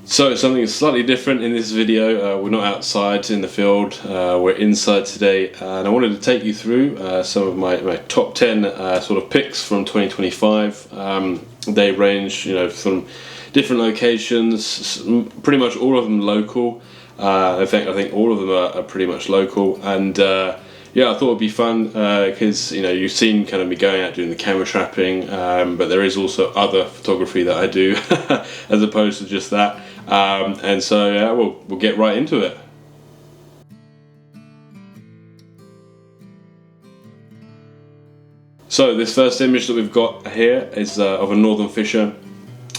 So something slightly different in this video. We're not outside in the field, we're inside today, and I wanted to take you through some of my top 10 sort of picks from 2025. They range, from different locations, pretty much all of them local. In fact, I think all of them are pretty much local, and yeah, I thought it'd be fun because you've seen kind of me going out doing the camera trapping, but there is also other photography that I do as opposed to just that. And so yeah, we'll get right into it. So this first image that we've got here is of a northern fisher.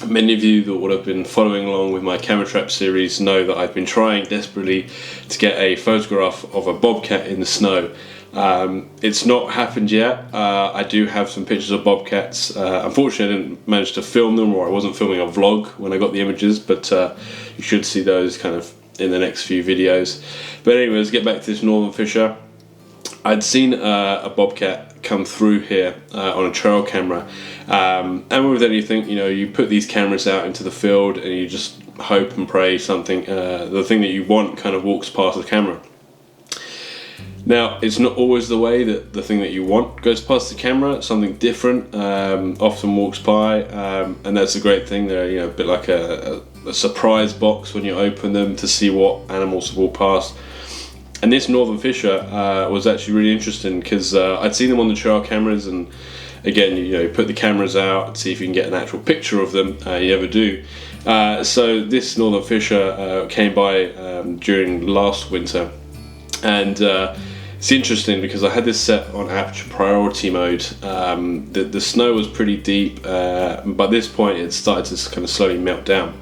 Many of you that would have been following along with my camera trap series know that I've been trying desperately to get a photograph of a bobcat in the snow. It's not happened yet. I do have some pictures of bobcats. Unfortunately I didn't manage to film them, or I wasn't filming a vlog when I got the images, but you should see those kind of in the next few videos. But anyway, let's get back to this northern fisher. I'd seen a bobcat come through here on a trail camera, and with anything, you put these cameras out into the field and you just hope and pray something, the thing that you want kind of walks past the camera. Now, it's not always the way that the thing that you want goes past the camera. Something different often walks by, and that's a great thing. They're a bit like a surprise box when you open them to see what animals walk past. And this northern fisher was actually really interesting because I'd seen them on the trail cameras, and again, you put the cameras out, see if you can get an actual picture of them. You never do. So this northern fisher came by during last winter, and it's interesting because I had this set on aperture priority mode. The snow was pretty deep. By this point, it started to kind of slowly melt down.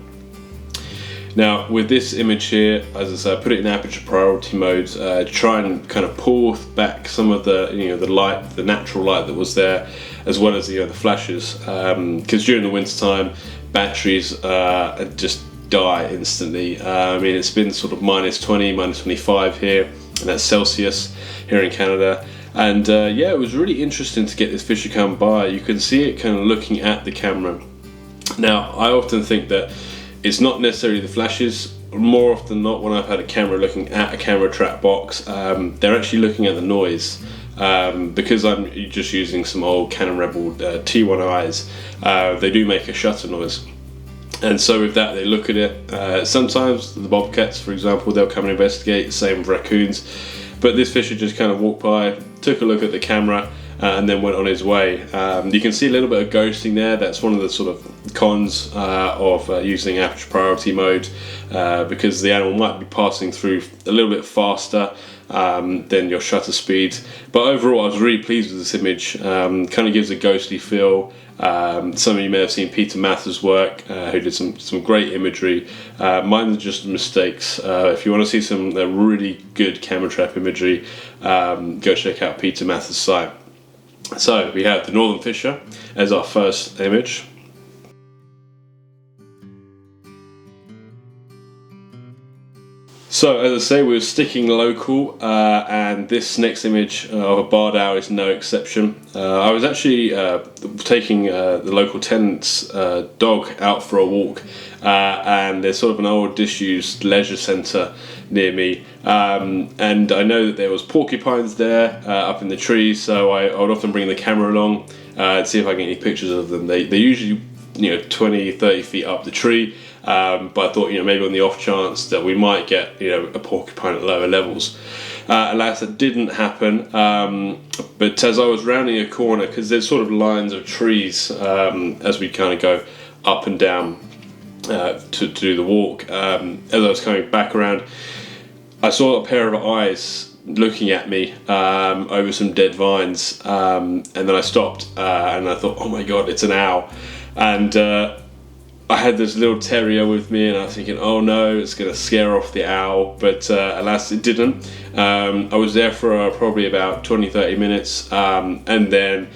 Now with this image here, as I said, I put it in aperture priority mode to try and kind of pull back some of the the light, the natural light that was there, as well as the flashes. Because during the winter time, batteries just die instantly. I mean, it's been sort of -20, -25 here, and that's Celsius here in Canada. And yeah, it was really interesting to get this fisher come by. You can see it kind of looking at the camera. Now, I often think that it's not necessarily the flashes. More often than not, when I've had a camera looking at a camera trap box, they're actually looking at the noise. Because I'm just using some old Canon Rebel T1Is, they do make a shutter noise. And so with that, they look at it. Sometimes the bobcats, for example, they'll come and investigate, same with raccoons. But this fisher just kind of walked by, took a look at the camera, and then went on his way. You can see a little bit of ghosting there. That's one of the sort of cons of using aperture priority mode, because the animal might be passing through a little bit faster than your shutter speed. But overall, I was really pleased with this image. Kind of gives a ghostly feel. Some of you may have seen Peter Mathers' work, who did some great imagery. Mine are just mistakes. If you want to see some really good camera trap imagery, go check out Peter Mathers' site. So we have the northern fisher as our first image. So as I say, we're sticking local, and this next image of a barred owl is no exception. I was actually taking the local tenant's dog out for a walk, and there's sort of an old disused leisure centre near me, and I know that there was porcupines there up in the trees, so I would often bring the camera along to see if I can get any pictures of them. They're usually 20-30 feet up the tree, but I thought maybe on the off chance that we might get a porcupine at lower levels. Alas, that didn't happen, but as I was rounding a corner, because there's sort of lines of trees as we kind of go up and down to do the walk, as I was coming back around, I saw a pair of eyes looking at me over some dead vines, and then I stopped and I thought, oh my god, it's an owl. And I had this little terrier with me, and I was thinking, oh no, it's going to scare off the owl, but alas it didn't. I was there for probably about 20-30 minutes, and then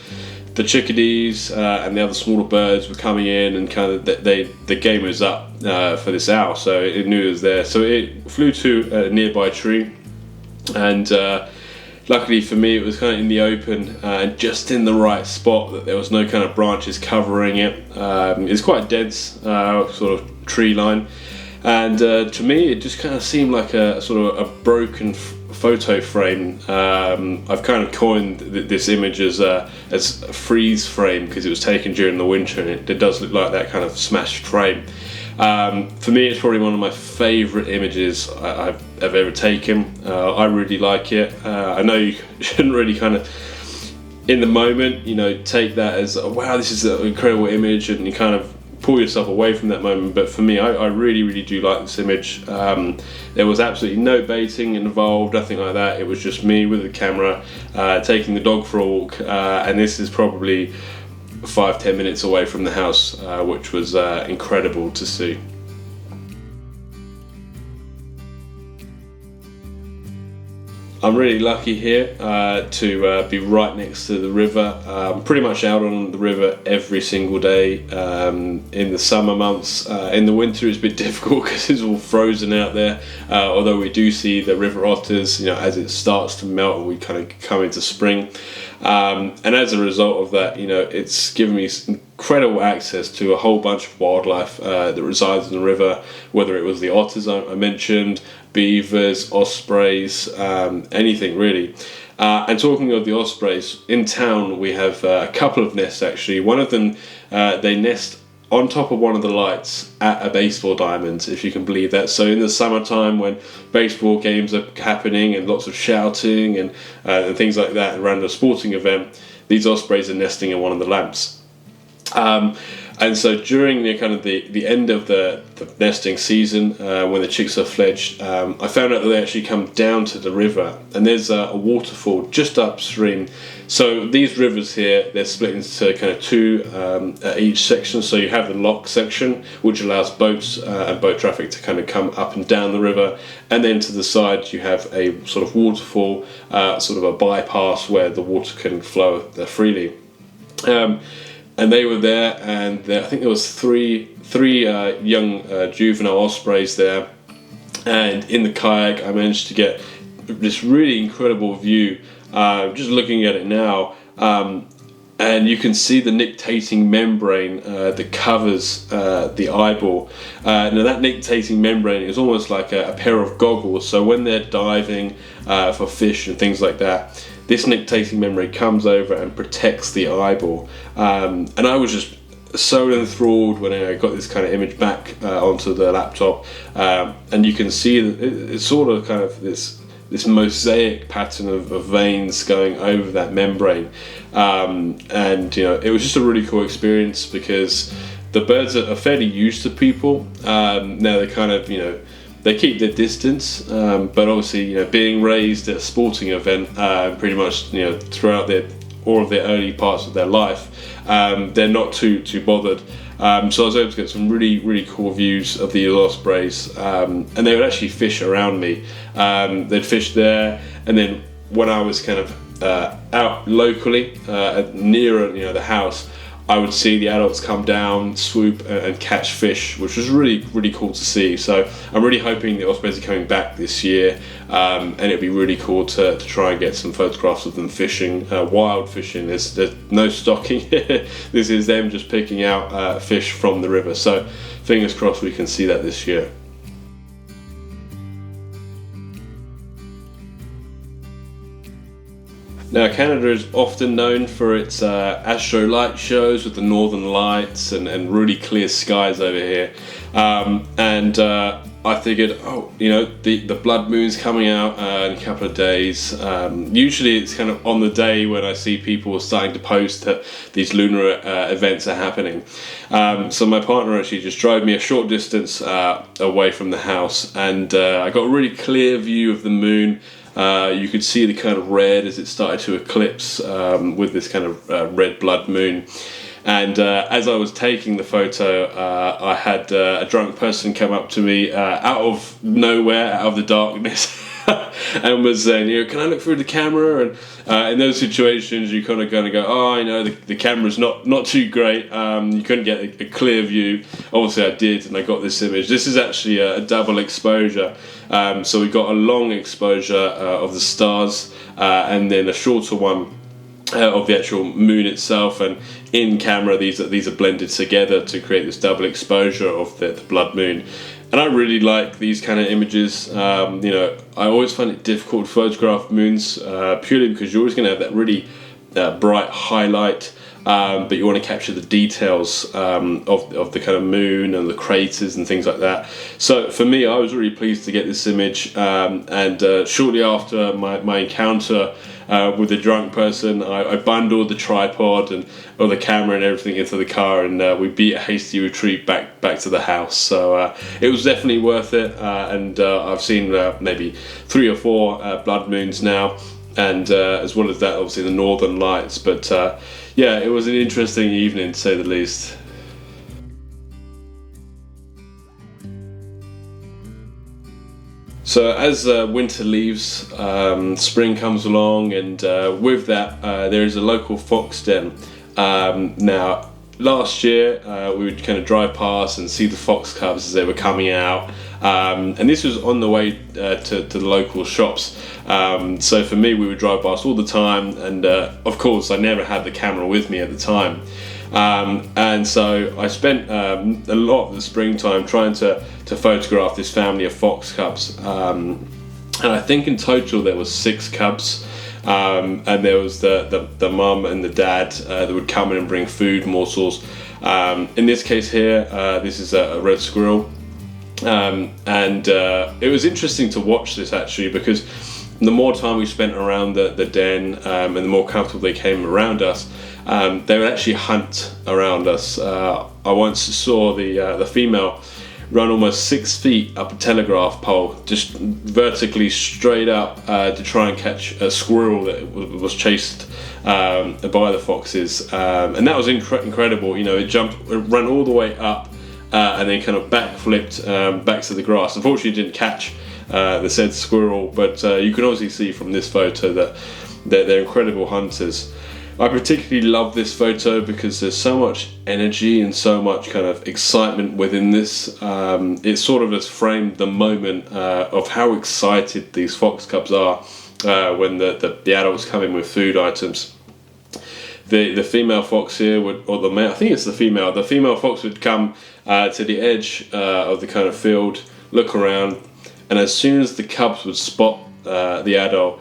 the chickadees and the other smaller birds were coming in, and kind of the game was up for this owl, so it knew it was there. So it flew to a nearby tree, and luckily for me, it was kind of in the open and just in the right spot, that there was no kind of branches covering it. It's quite a dense sort of tree line, And to me, it just kind of seemed like a sort of a broken photo frame. I've kind of coined this image as a freeze frame because it was taken during the winter, and it does look like that kind of smashed frame. For me, it's probably one of my favourite images I've ever taken. I really like it. I know you shouldn't really kind of, in the moment, take that as, oh, wow, this is an incredible image, and you kind of pull yourself away from that moment. But for me, I really, really do like this image. There was absolutely no baiting involved, nothing like that. It was just me with the camera, taking the dog for a walk, and this is probably 5-10 minutes away from the house, which was incredible to see. I'm really lucky here to be right next to the river. I'm pretty much out on the river every single day in the summer months. In the winter it's a bit difficult because it's all frozen out there, although we do see the river otters as it starts to melt and we kind of come into spring. And as a result of that, it's given me incredible access to a whole bunch of wildlife that resides in the river, whether it was the otters I mentioned, beavers, ospreys, anything really. And talking of the ospreys, in town we have a couple of nests actually. One of them, they nest on top of one of the lights at a baseball diamond, if you can believe that. So in the summertime when baseball games are happening and lots of shouting and things like that around a sporting event, these ospreys are nesting in one of the lamps. And so during the end of the nesting season, when the chicks are fledged, I found out that they actually come down to the river, and there's a waterfall just upstream. So these rivers here, they're split into kind of two at each section. So you have the lock section, which allows boats and boat traffic to kind of come up and down the river, and then to the side you have a sort of waterfall, sort of a bypass where the water can flow freely. And they were there, and I think there was three young juvenile ospreys there. And in the kayak, I managed to get this really incredible view. Just looking at it now, and you can see the nictating membrane that covers the eyeball. Now that nictating membrane is almost like a pair of goggles. So when they're diving for fish and things like that, this nictating membrane comes over and protects the eyeball. And I was just so enthralled when I got this kind of image back onto the laptop. And you can see that it's sort of kind of this mosaic pattern of veins going over that membrane. And it was just a really cool experience because the birds are fairly used to people. Now they kind of, they keep their distance, but obviously, being raised at a sporting event, pretty much, throughout all of their early parts of their life, they're not too bothered. So I was able to get some really, really cool views of the ospreys, and they would actually fish around me. They'd fish there, and then when I was kind of out locally, nearer, the house, I would see the adults come down, swoop and catch fish, which was really, really cool to see. So I'm really hoping the ospreys are coming back this year, and it'd be really cool to try and get some photographs of them fishing, wild fishing. There's no stocking. This is them just picking out fish from the river. So fingers crossed we can see that this year. Now, Canada is often known for its astro light shows with the northern lights and really clear skies over here. I figured, the blood moon's coming out in a couple of days. Usually it's kind of on the day when I see people starting to post that these lunar events are happening. So my partner actually just drove me a short distance away from the house, and I got a really clear view of the moon. You could see the kind of red as it started to eclipse with this kind of red blood moon. And as I was taking the photo, I had a drunk person come up to me out of nowhere, out of the darkness, and was saying, can I look through the camera? And in those situations, you kind of go, the camera's not too great. You couldn't get a clear view. Obviously, I did, and I got this image. This is actually a double exposure. So we got a long exposure of the stars, and then a shorter one of the actual moon itself, and in camera these are blended together to create this double exposure of the blood moon. And I really like these kind of images. I always find it difficult to photograph moons purely because you're always going to have that really bright highlight, but you want to capture the details of the kind of moon and the craters and things like that. So for me, I was really pleased to get this image, and shortly after my encounter with the drunk person, I bundled the tripod and all the camera and everything into the car, and we beat a hasty retreat back to the house. So it was definitely worth it, and I've seen maybe 3 or 4 blood moons now, and as well as that, obviously the Northern Lights. But yeah, it was an interesting evening, to say the least. So as winter leaves, spring comes along, and with that there is a local fox den. Now, last year we would kind of drive past and see the fox cubs as they were coming out, and this was on the way to the local shops. So for me, we would drive past all the time, and of course I never had the camera with me at the time. And so I spent a lot of the springtime trying to photograph this family of fox cubs, and I think in total there was 6 cubs, and there was the mum and the dad that would come in and bring food morsels. In this case here, this is a red squirrel, and it was interesting to watch this actually, because the more time we spent around the den, and the more comfortable they came around us, they would actually hunt around us. I once saw the female run almost 6 feet up a telegraph pole, just vertically straight up, to try and catch a squirrel that was chased by the foxes, and that was incredible. It ran all the way up, and then kind of backflipped back to the grass. Unfortunately, it didn't catch the said squirrel, but you can obviously see from this photo that they're incredible hunters. I particularly love this photo because there's so much energy and so much kind of excitement within this. It sort of has framed the moment of how excited these fox cubs are when the adults come in with food items. The female fox here or the male, I think it's the female fox would come to the edge of the kind of field, look around, and as soon as the cubs would spot the adult,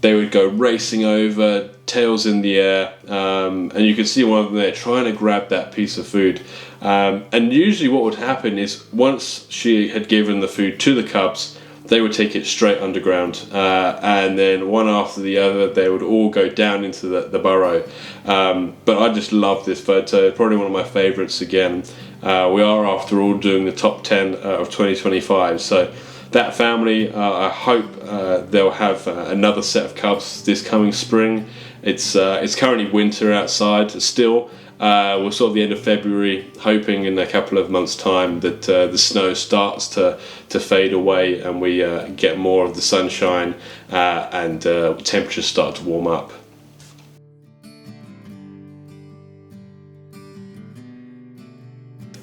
they would go racing over, tails in the air, and you could see one of them there trying to grab that piece of food. And usually what would happen is once she had given the food to the cubs, they would take it straight underground, and then one after the other they would all go down into the burrow. But I just love this photo, probably one of my favourites again. We are after all doing the top 10 of 2025, so that family, I hope they'll have another set of cubs this coming spring. It's currently winter outside still. We're sort of the end of February, hoping in a couple of months' time that the snow starts to fade away and we get more of the sunshine, and temperatures start to warm up.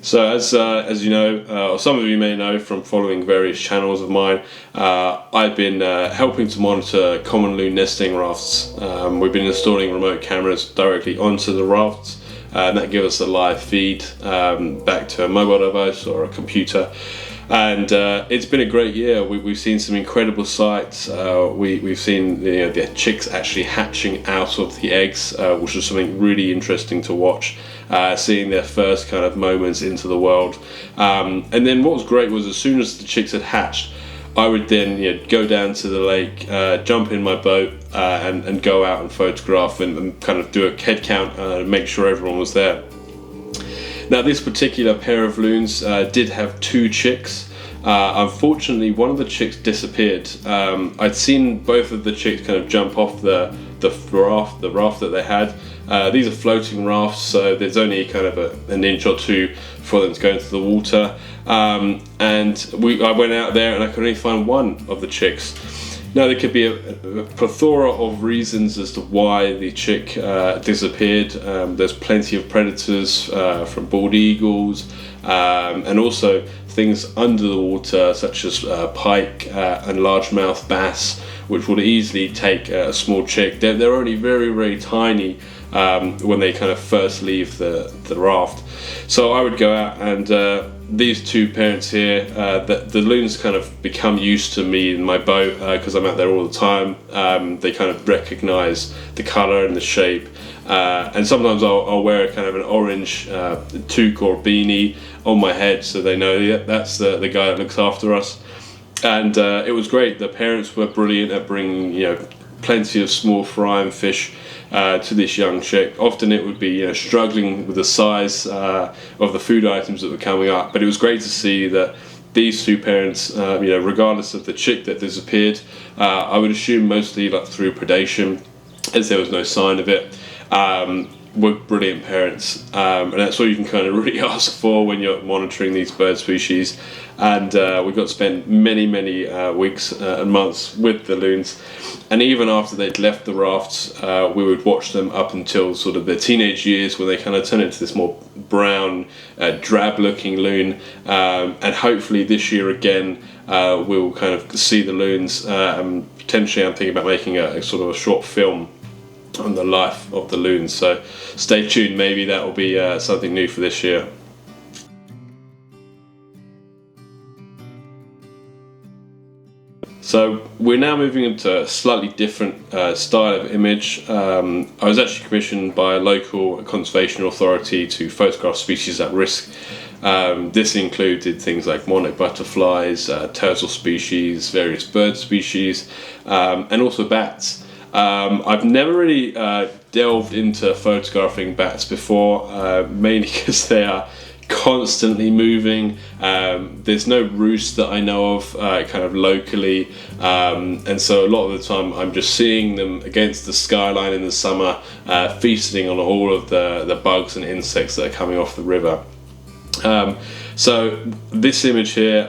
So as you know, or some of you may know from following various channels of mine, I've been helping to monitor common loon nesting rafts. We've been installing remote cameras directly onto the rafts, and that gives us a live feed back to a mobile device or a computer. And it's been a great year. We've seen some incredible sights. We've seen the chicks actually hatching out of the eggs, which was something really interesting to watch. Seeing their first kind of moments into the world. And then what was great was as soon as the chicks had hatched, I would then go down to the lake, jump in my boat, and go out and photograph and kind of do a head count and make sure everyone was there. Now this particular pair of loons did have 2 chicks. Unfortunately, one of the chicks disappeared. I'd seen both of the chicks kind of jump off the raft that they had. These are floating rafts, so there's only kind of an inch or 2 for them to go into the water. And I went out there and I could only find one of the chicks. Now there could be a plethora of reasons as to why the chick disappeared. There's plenty of predators from bald eagles, and also things under the water such as pike and largemouth bass, which would easily take a small chick. They're only very, very tiny, when they kind of first leave the raft. So I would go out, and these two parents here, the loons kind of become used to me in my boat because I'm out there all the time. They kind of recognize the color and the shape, and sometimes I'll wear a kind of an orange toque or beanie on my head, so they know, yeah, that's the guy that looks after us. And it was great. The parents were brilliant at bringing, plenty of small fry and fish to this young chick. Often it would be struggling with the size of the food items that were coming up, but it was great to see that these two parents, regardless of the chick that disappeared, I would assume mostly like through predation, as there was no sign of it, were brilliant parents, and that's all you can kind of really ask for when you're monitoring these bird species. And we got to spend many weeks and months with the loons, and even after they'd left the rafts, we would watch them up until sort of their teenage years, when they kind of turn into this more brown, drab looking loon, and hopefully this year again we'll kind of see the loons, and potentially I'm thinking about making a sort of a short film on the life of the loons, so stay tuned. Maybe that will be something new for this year. So we're now moving into a slightly different style of image. I was actually commissioned by a local conservation authority to photograph species at risk. This included things like monarch butterflies, turtle species, various bird species, and also bats. I've never really delved into photographing bats before, mainly because they are constantly moving. There's no roost that I know of kind of locally, and so a lot of the time I'm just seeing them against the skyline in the summer, feasting on all of the bugs and insects that are coming off the river. So this image here,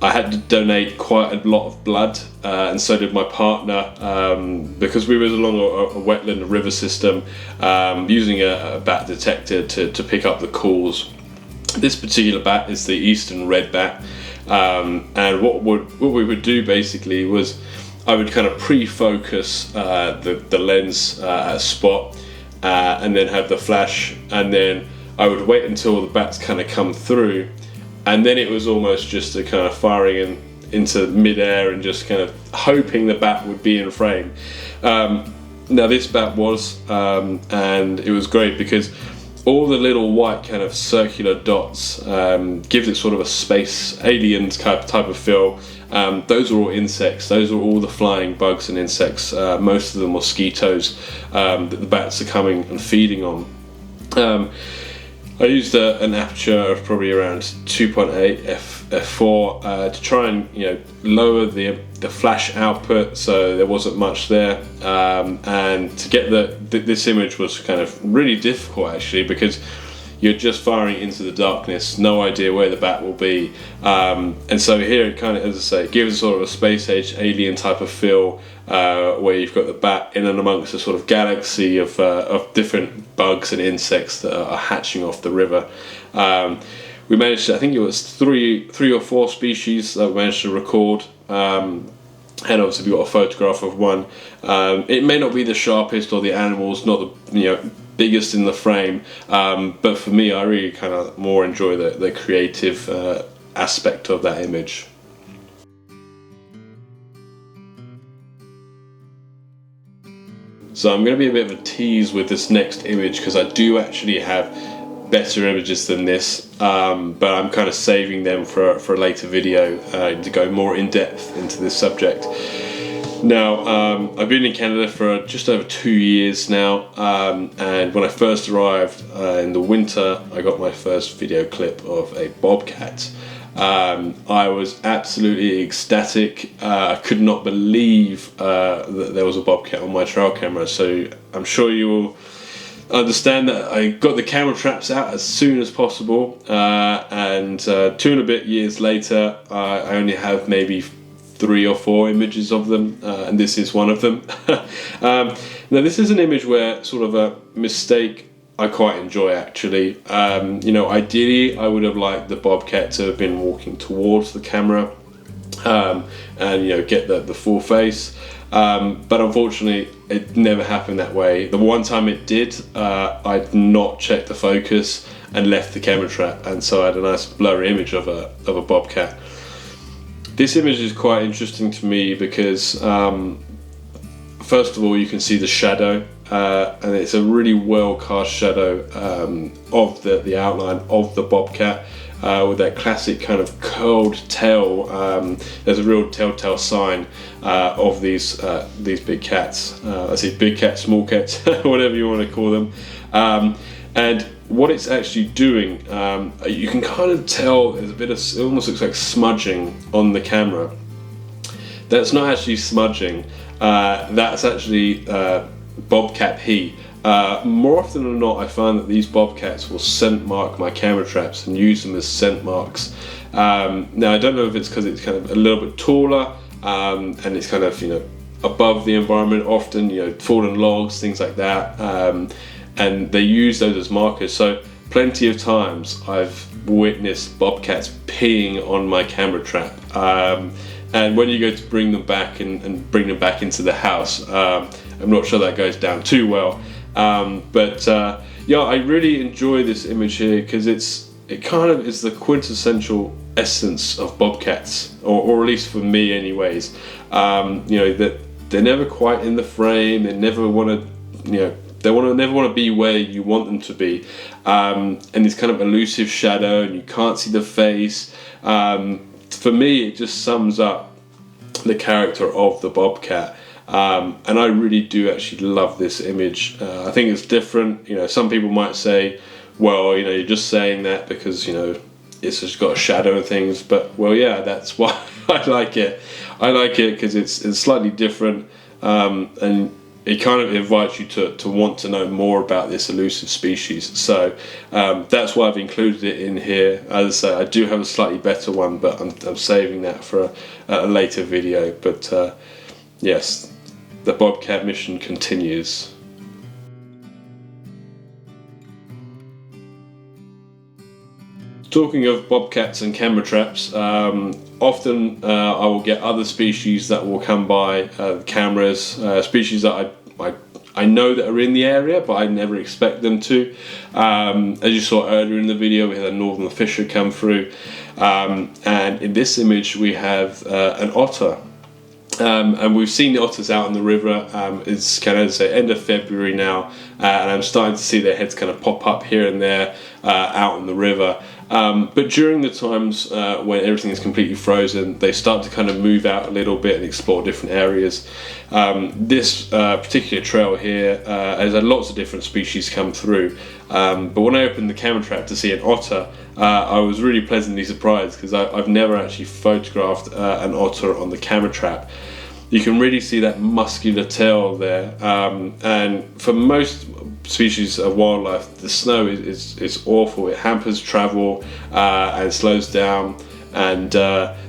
I had to donate quite a lot of blood, and so did my partner, because we were along a wetland, a river system, using a bat detector to pick up the calls. This particular bat is the eastern red bat, and what we would do basically was I would kind of pre-focus the lens at a spot, and then have the flash, and then I would wait until the bats kind of come through, and then it was almost just a kind of firing into mid-air and just kind of hoping the bat would be in frame. Now this bat was, and it was great because all the little white kind of circular dots gives it sort of a space alien type of feel. Those are all insects. Those are all the flying bugs and insects, most of them mosquitoes, that the bats are coming and feeding on. I used an aperture of probably around 2.8 f4 to try and lower the flash output, so there wasn't much there, and to get this image was kind of really difficult actually, because you're just firing into the darkness, no idea where the bat will be, and so here it kind of, as I say, gives sort of a space age alien type of feel, where you've got the bat in and amongst a sort of galaxy of different bugs and insects that are hatching off the river. We managed to, I think it was three or four species that we managed to record, and obviously we got a photograph of one. It may not be the sharpest, or the animal's not the biggest in the frame, but for me I really kind of more enjoy the creative aspect of that image. So I'm going to be a bit of a tease with this next image, because I do actually have better images than this, but I'm kind of saving them for a later video to go more in depth into this subject. Now, I've been in Canada for just over 2 years now, and when I first arrived in the winter, I got my first video clip of a bobcat. I was absolutely ecstatic. I could not believe that there was a bobcat on my trail camera, so I'm sure you will understand that I got the camera traps out as soon as possible, and 2 and a bit years later I only have maybe 3 or 4 images of them, and this is one of them. Now this is an image where sort of a mistake I quite enjoy actually. Ideally I would have liked the bobcat to have been walking towards the camera, and get the full face. But unfortunately it never happened that way. The one time it did, I'd not checked the focus and left the camera trap, and so I had a nice blurry image of a bobcat. This image is quite interesting to me because first of all, you can see the shadow, and it's a really well cast shadow of the outline of the bobcat, with that classic kind of curled tail. There's a real telltale sign of these big cats. I say big cats, small cats, whatever you want to call them. And what it's actually doing, you can kind of tell there's a bit of, it almost looks like smudging on the camera. That's not actually smudging. That's actually bobcat pee. More often than not, I find that these bobcats will scent mark my camera traps and use them as scent marks. Now, I don't know if it's because it's kind of a little bit taller, and it's kind of, above the environment, often, fallen logs, things like that, and they use those as markers. So plenty of times I've witnessed bobcats peeing on my camera trap. And when you go to bring them back and bring them back into the house, I'm not sure that goes down too well. Yeah, I really enjoy this image here because it kind of is the quintessential essence of bobcats, or at least for me anyways. That they're never quite in the frame. They never want to, never want to be where you want them to be. And this kind of elusive shadow, and you can't see the face. For me, it just sums up the character of the bobcat. And I really do actually love this image. I think it's different. Some people might say, well, you're just saying that because, it's just got a shadow and things. But, well, yeah, that's why I like it. I like it because it's slightly different. And it kind of invites you to want to know more about this elusive species. So that's why I've included it in here. As I say, I do have a slightly better one, but I'm saving that for a later video. But yes, the bobcat mission continues. Talking of bobcats and camera traps, often I will get other species that will come by cameras, species that I know that are in the area, but I never expect them to. As you saw earlier in the video, we had a northern fisher come through, and in this image we have an otter. And we've seen the otters out in the river. It's kind of end of February now, and I'm starting to see their heads kind of pop up here and there out in the river. But during the times when everything is completely frozen, they start to kind of move out a little bit and explore different areas. This particular trail here has had lots of different species come through. But when I opened the camera trap to see an otter, I was really pleasantly surprised because I've never actually photographed an otter on the camera trap. You can really see that muscular tail there, and for most species of wildlife, the snow is awful. It hampers travel and slows down. And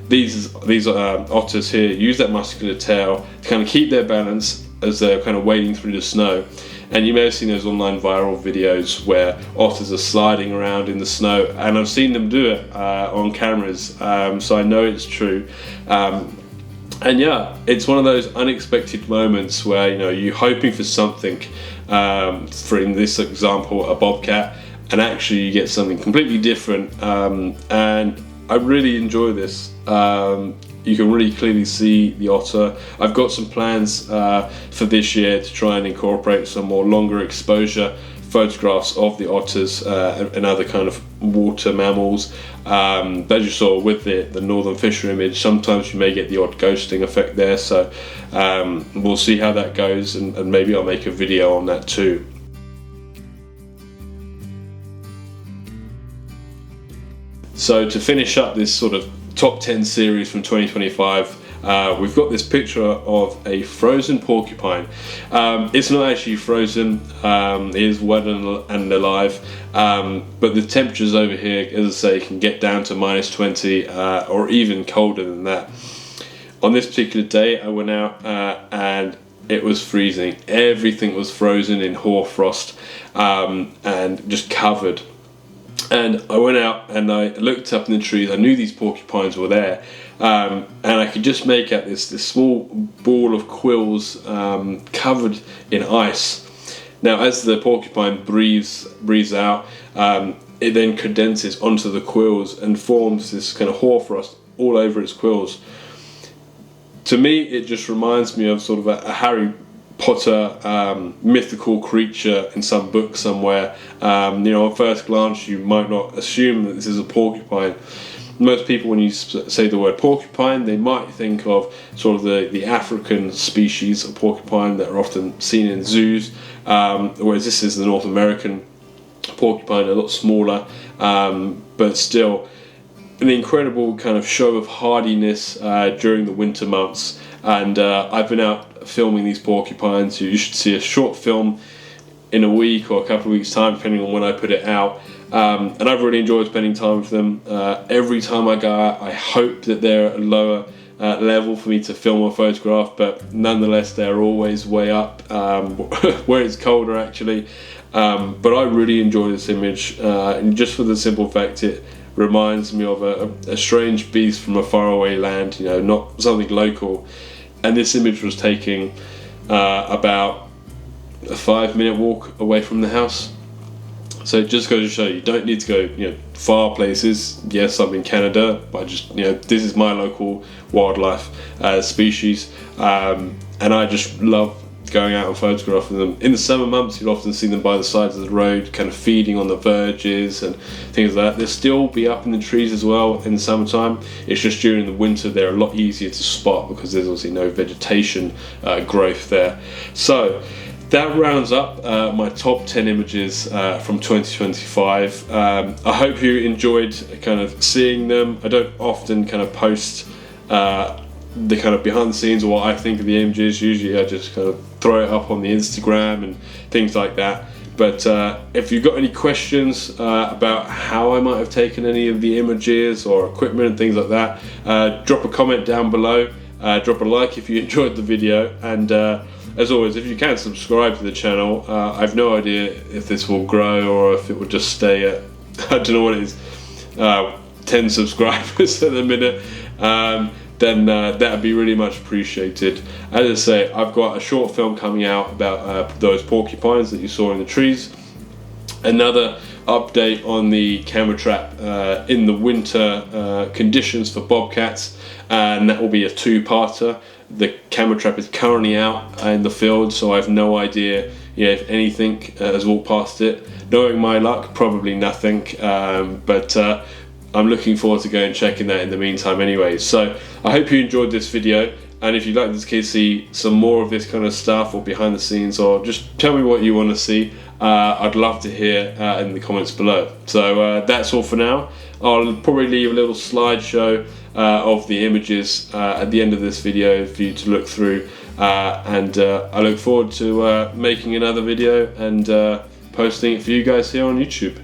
these otters here use that muscular tail to kind of keep their balance as they're kind of wading through the snow. And you may have seen those online viral videos where otters are sliding around in the snow, and I've seen them do it on cameras, so I know it's true. And yeah, it's one of those unexpected moments where you're hoping for something, for in this example a bobcat, and actually you get something completely different. And I really enjoy this. You can really clearly see the otter. I've got some plans for this year to try and incorporate some more longer exposure photographs of the otters and other kind of water mammals. But as you saw with the northern fisher image, sometimes you may get the odd ghosting effect there, so we'll see how that goes, and maybe I'll make a video on that too. So to finish up this sort of top 10 series from 2025, we've got this picture of a frozen porcupine. It's not actually frozen, it is wet and alive, but the temperatures over here, as I say, can get down to -20 or even colder than that. On this particular day I went out and it was freezing. Everything was frozen in hoarfrost and just covered. And I went out and I looked up in the trees. I knew these porcupines were there, and I could just make out this small ball of quills covered in ice. Now, as the porcupine breathes out, it then condenses onto the quills and forms this kind of hoarfrost all over its quills. To me, it just reminds me of sort of a Harry Potter mythical creature in some book somewhere. On first glance, you might not assume that this is a porcupine. Most people, when you say the word porcupine, they might think of sort of the African species of porcupine that are often seen in zoos, whereas this is the North American porcupine, a lot smaller, but still an incredible kind of show of hardiness during the winter months. And I've been out filming these porcupines. You should see a short film in a week or a couple of weeks' time, depending on when I put it out. And I've really enjoyed spending time with them. Every time I go out, I hope that they're at a lower level for me to film or photograph, but nonetheless, they're always way up where it's colder, actually. But I really enjoy this image, and just for the simple fact it reminds me of a strange beast from a faraway land, not something local. And this image was taken about a 5-minute walk away from the house. So it just goes to show you don't need to go far places. Yes, I'm in Canada, but this is my local wildlife species, and I just love going out and photographing them. In the summer months, you'll often see them by the sides of the road, kind of feeding on the verges and things like that. They'll still be up in the trees as well in the summertime. It's just during the winter they're a lot easier to spot because there's obviously no vegetation growth there. So that rounds up my top 10 images from 2025. I hope you enjoyed kind of seeing them. I don't often kind of post the kind of behind the scenes or what I think of the images. Usually I just kind of throw it up on the Instagram and things like that. But if you've got any questions about how I might have taken any of the images or equipment and things like that, drop a comment down below, drop a like if you enjoyed the video, and as always, if you can subscribe to the channel. I've no idea if this will grow or if it will just stay at, I don't know what it is, 10 subscribers at the minute. Then that would be really much appreciated. As I say, I've got a short film coming out about those porcupines that you saw in the trees. Another update on the camera trap in the winter conditions for bobcats, and that will be a 2-parter. The camera trap is currently out in the field, so I have no idea if anything has walked past it. Knowing my luck, probably nothing, but I'm looking forward to going and checking that in the meantime anyway. So I hope you enjoyed this video, and if you'd like to see some more of this kind of stuff or behind the scenes, or just tell me what you want to see, I'd love to hear in the comments below. So that's all for now. I'll probably leave a little slideshow of the images at the end of this video for you to look through, and I look forward to making another video and posting it for you guys here on YouTube.